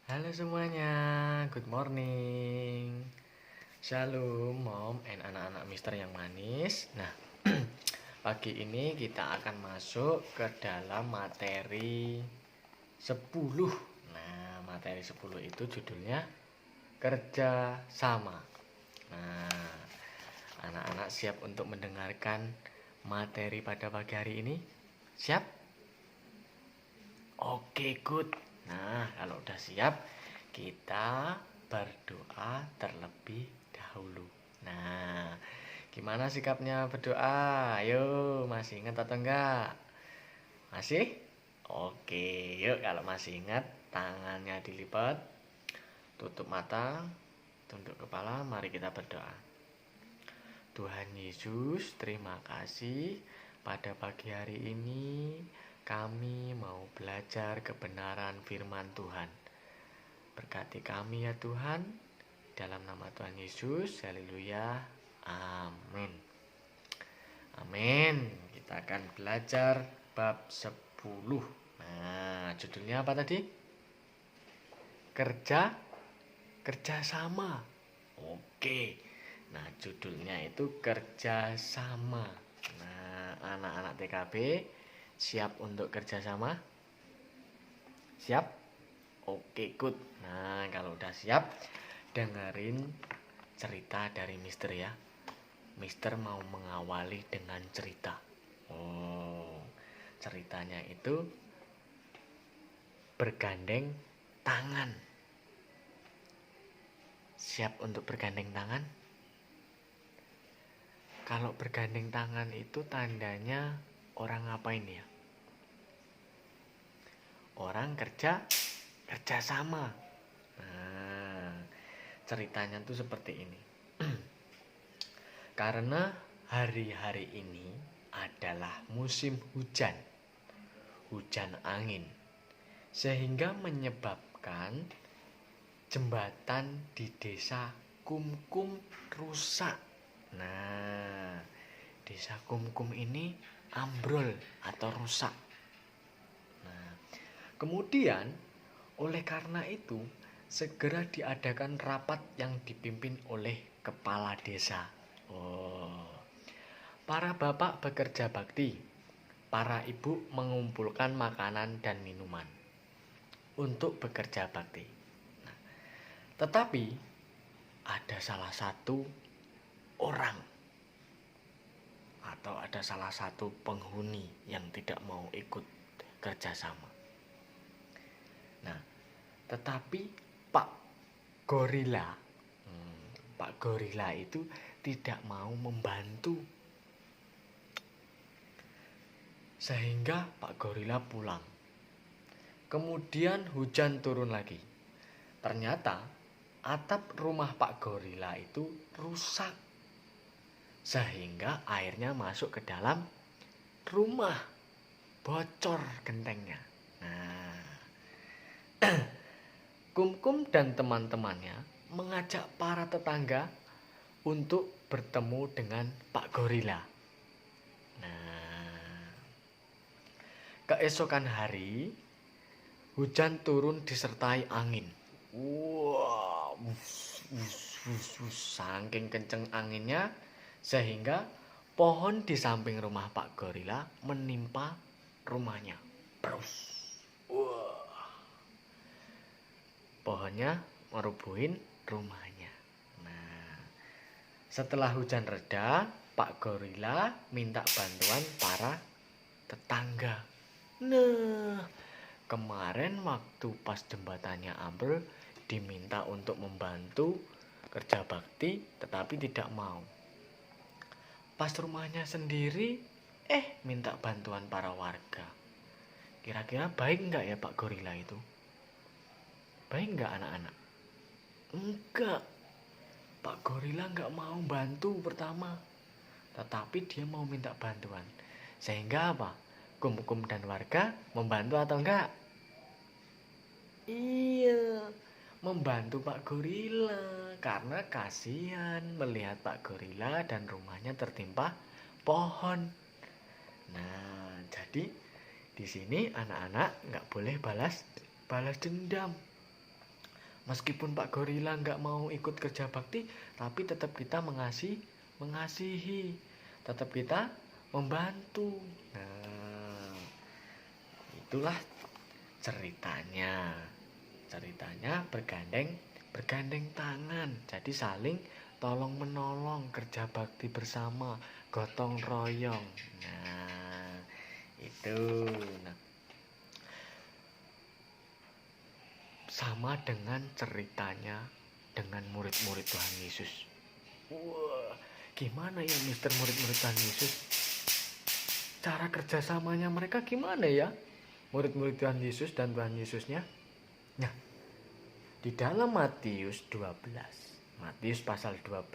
Halo semuanya, good morning. Shalom mom and anak-anak mister yang manis. Nah, pagi ini kita akan masuk ke dalam materi 10. Nah, materi 10 itu judulnya kerja sama. Nah, anak-anak siap untuk mendengarkan materi pada pagi hari ini? Siap? Oke, good. Nah, kalau udah siap, kita berdoa terlebih dahulu. Nah, gimana sikapnya berdoa? Ayo, masih ingat atau enggak? Masih? Oke, yuk kalau masih ingat, tangannya dilipat, tutup mata, tunduk kepala, mari kita berdoa. Tuhan Yesus, terima kasih pada pagi hari ini kami mau belajar kebenaran firman Tuhan. Berkati kami ya Tuhan, dalam nama Tuhan Yesus, haleluya, amin. Amin. Kita akan belajar bab 10. Nah, judulnya apa tadi? Kerja sama. Oke. Nah, judulnya itu kerja sama. Nah, anak-anak TKB siap untuk kerja sama? Siap? Oke, good. Nah, kalau udah siap, dengerin cerita dari Mister ya. Mister mau mengawali dengan cerita. Ceritanya itu bergandeng tangan. Siap untuk bergandeng tangan? Kalau bergandeng tangan itu tandanya orang ngapain ya? Orang kerja sama. Nah, ceritanya tuh seperti ini. Karena hari-hari ini adalah musim hujan angin, sehingga menyebabkan jembatan di desa Kumkum rusak. Nah, desa Kumkum ini ambrol atau rusak. Nah, kemudian oleh karena itu segera diadakan rapat yang dipimpin oleh kepala desa. Para bapak bekerja bakti, para ibu mengumpulkan makanan dan minuman untuk bekerja bakti. Nah, tetapi ada salah satu orang atau ada salah satu penghuni yang tidak mau ikut kerjasama. Nah, tetapi Pak Gorila itu tidak mau membantu. Sehingga Pak Gorila pulang. Kemudian hujan turun lagi. Ternyata atap rumah Pak Gorila itu rusak. Sehingga airnya masuk ke dalam rumah. Bocor gentengnya. Nah, Kumkum dan teman-temannya mengajak para tetangga untuk bertemu dengan Pak Gorila. Nah, keesokan hari hujan turun disertai angin. Wah, saking kenceng anginnya sehingga pohon di samping rumah Pak Gorila menimpa rumahnya. Pohonnya merubuhin rumahnya. Nah, setelah hujan reda, Pak Gorila minta bantuan para tetangga. Nah, kemarin waktu pas jembatannya ambrol diminta untuk membantu kerja bakti tetapi tidak mau. Pas rumahnya sendiri minta bantuan para warga. Kira-kira baik enggak ya Pak Gorila itu? Baik enggak anak-anak? Enggak. Pak Gorila enggak mau bantu pertama. Tetapi dia mau minta bantuan. Sehingga apa? Kumkum dan warga membantu atau enggak? Iya, membantu Pak Gorila karena kasihan melihat Pak Gorila dan rumahnya tertimpa pohon. Nah, jadi di sini anak-anak nggak boleh balas dendam. Meskipun Pak Gorila nggak mau ikut kerja bakti, tapi tetap kita mengasihi, tetap kita membantu. Nah, itulah ceritanya. Ceritanya bergandeng tangan. Jadi saling tolong menolong, kerja bakti bersama, gotong royong. Nah, itu. Nah, sama dengan ceritanya dengan murid-murid Tuhan Yesus. Wah, gimana ya Mister murid-murid Tuhan Yesus? Cara kerjasamanya mereka gimana ya? Murid-murid Tuhan Yesus dan Tuhan Yesusnya. Nah, di dalam Matius 12, Matius pasal 12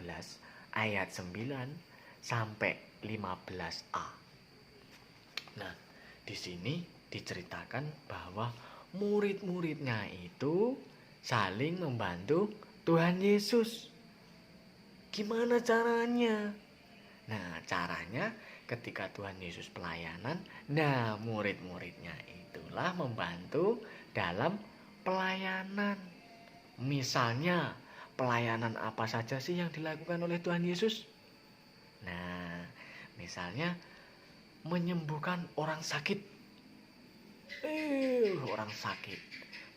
ayat 9 sampai 15a. Nah, di sini diceritakan bahwa murid-muridnya itu saling membantu Tuhan Yesus. Gimana caranya? Nah, caranya ketika Tuhan Yesus pelayanan, nah murid-muridnya itulah membantu dalam pelayanan. Misalnya, pelayanan apa saja sih yang dilakukan oleh Tuhan Yesus? Nah, misalnya menyembuhkan orang sakit. Orang sakit.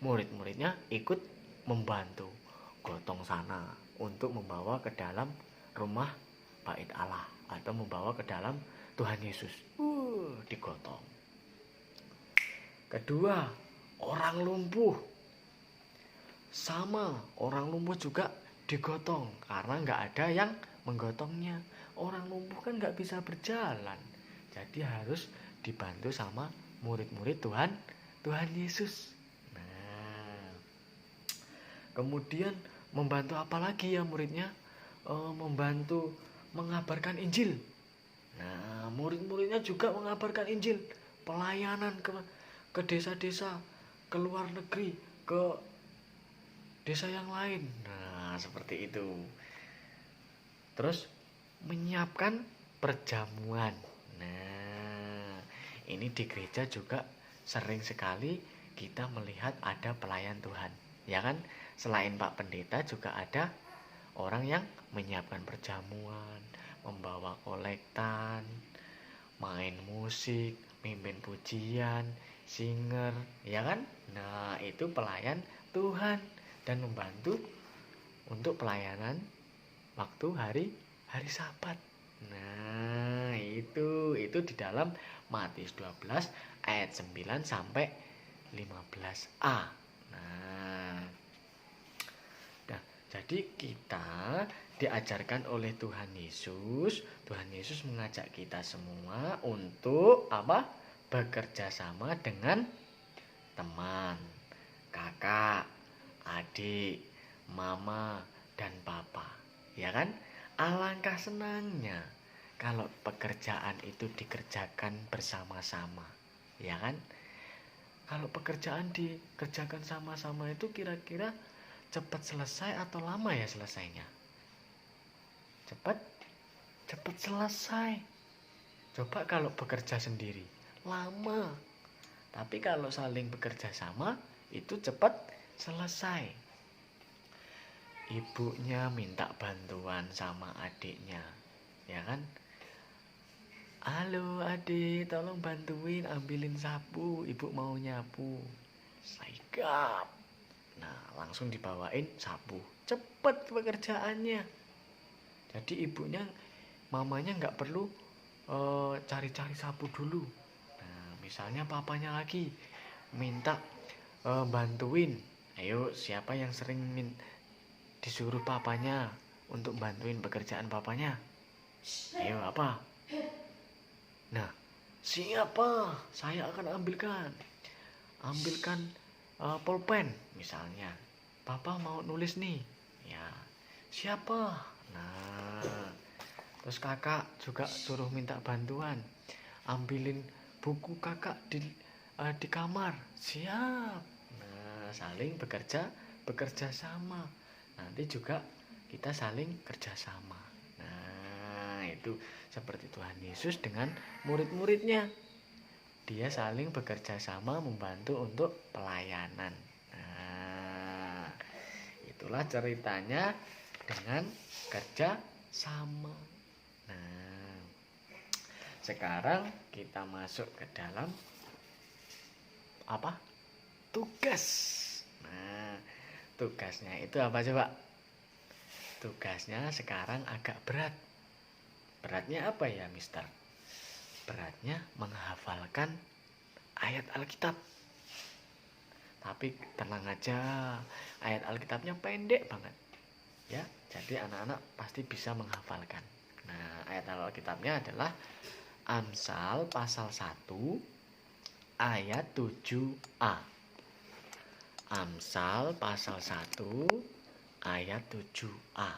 Murid-muridnya ikut membantu, gotong sana untuk membawa ke dalam rumah bait Allah atau membawa ke dalam Tuhan Yesus. Digotong. Kedua, orang lumpuh. Sama, orang lumpuh juga digotong karena nggak ada yang menggotongnya. Orang lumpuh kan nggak bisa berjalan, jadi harus dibantu sama murid-murid Tuhan Yesus. Nah, kemudian membantu apa lagi ya muridnya? Membantu mengabarkan Injil. Nah, murid-muridnya juga mengabarkan Injil, pelayanan ke desa-desa, ke luar negeri, ke desa yang lain. Nah, seperti itu. Terus menyiapkan perjamuan. Nah, ini di gereja juga sering sekali kita melihat ada pelayan Tuhan, ya kan? Selain Pak Pendeta juga ada orang yang menyiapkan perjamuan, membawa kolektan, main musik, mimpin pujian, singer, ya kan? Nah, itu pelayan Tuhan dan membantu untuk pelayanan waktu hari Sabat. Nah, itu di dalam Matius 12 ayat 9 sampai 15a. Nah, jadi kita diajarkan oleh Tuhan Yesus. Tuhan Yesus mengajak kita semua untuk apa? Bekerja sama dengan teman, kakak, adik, mama, dan papa. Ya kan? Alangkah senangnya kalau pekerjaan itu dikerjakan bersama-sama. Ya kan? Kalau pekerjaan dikerjakan sama-sama itu kira-kira cepat selesai atau lama ya selesainya? Cepat selesai. Coba kalau bekerja sendiri, lama. Tapi kalau saling bekerja sama, itu cepat selesai. Ibunya minta bantuan sama adiknya, ya kan? Halo adik, tolong bantuin ambilin sapu, ibu mau nyapu. Sigap. Nah, langsung dibawain sapu. Cepet pekerjaannya. Jadi ibunya, mamanya nggak perlu cari-cari sapu dulu. Nah, misalnya papanya lagi minta bantuin. Ayo, siapa yang sering disuruh papanya untuk bantuin pekerjaan papanya? Ayo, apa? Nah, siapa? Saya akan ambilkan pulpen misalnya. Papa mau nulis nih. Ya, siapa? Nah, terus kakak juga suruh minta bantuan. Ambilin buku kakak di kamar. Siap. Nah, saling bekerja sama. Nanti juga kita saling kerja sama. Nah, itu seperti Tuhan Yesus dengan murid-muridnya. Dia saling bekerja sama membantu untuk pelayanan. Nah, itulah ceritanya dengan kerja sama. Nah, sekarang kita masuk ke dalam apa? Tugas. Nah, tugasnya itu apa coba? Tugasnya sekarang agak berat. Beratnya apa ya, Mister? Beratnya menghafalkan ayat Alkitab. Tapi tenang aja, ayat Alkitabnya pendek banget. Ya, jadi anak-anak pasti bisa menghafalkan. Nah, ayat Alkitabnya adalah Amsal pasal 1 ayat 7a. Amsal pasal 1 ayat 7a.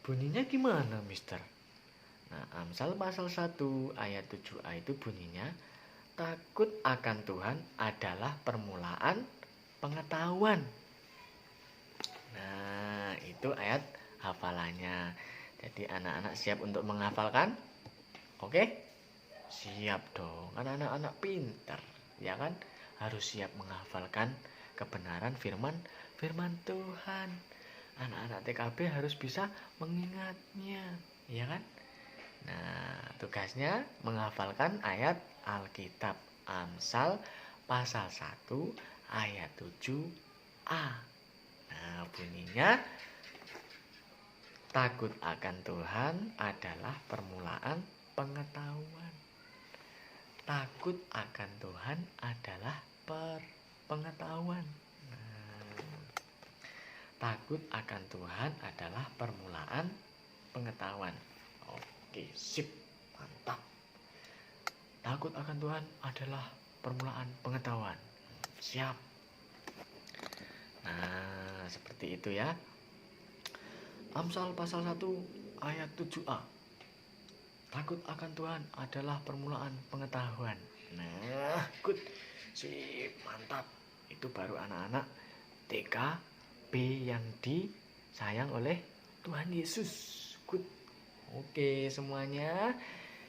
Bunyinya gimana, Mister? Nah, Amsal pasal 1 ayat 7a itu bunyinya, takut akan Tuhan adalah permulaan pengetahuan. Nah, itu ayat hafalannya. Jadi anak-anak siap untuk menghafalkan? Oke? Siap dong. Kan anak-anak pintar, ya kan? Harus siap menghafalkan kebenaran firman Tuhan. Anak-anak TKB harus bisa mengingatnya, ya kan? Nah, tugasnya menghafalkan ayat Alkitab Amsal pasal 1 ayat 7a. Nah, bunyinya, takut akan Tuhan adalah permulaan pengetahuan. Takut akan Tuhan adalah pengetahuan. Takut akan Tuhan adalah permulaan pengetahuan. Oke, sip, mantap. Takut akan Tuhan adalah permulaan pengetahuan. Siap. Nah, seperti itu ya. Amsal pasal 1 ayat 7a. Takut akan Tuhan adalah permulaan pengetahuan. Nah, good. Sip, mantap. Itu baru anak-anak TKB yang disayang oleh Tuhan Yesus. Good. Oke, semuanya.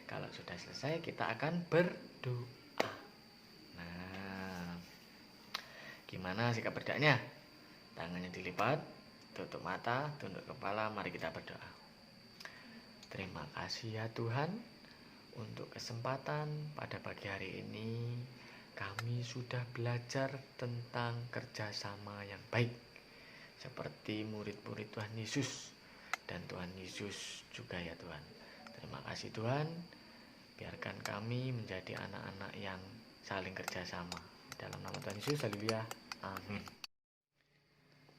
Kalau sudah selesai, kita akan berdoa. Nah, gimana sikap berdoanya? Tangannya dilipat, tutup mata, tunduk kepala, mari kita berdoa. Terima kasih ya Tuhan untuk kesempatan pada pagi hari ini. Kami sudah belajar tentang kerjasama yang baik, seperti murid-murid Tuhan Yesus. Dan Tuhan Yesus juga ya Tuhan. Terima kasih Tuhan. Biarkan kami menjadi anak-anak yang saling kerjasama. Dalam nama Tuhan Yesus, haleluya. Amin.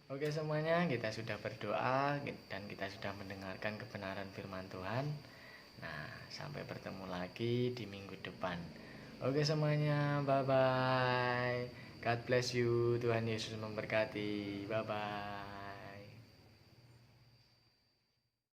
Oke semuanya, kita sudah berdoa dan kita sudah mendengarkan kebenaran firman Tuhan. Nah, sampai bertemu lagi di minggu depan. Oke semuanya, bye-bye. God bless you. Tuhan Yesus memberkati. Bye-bye.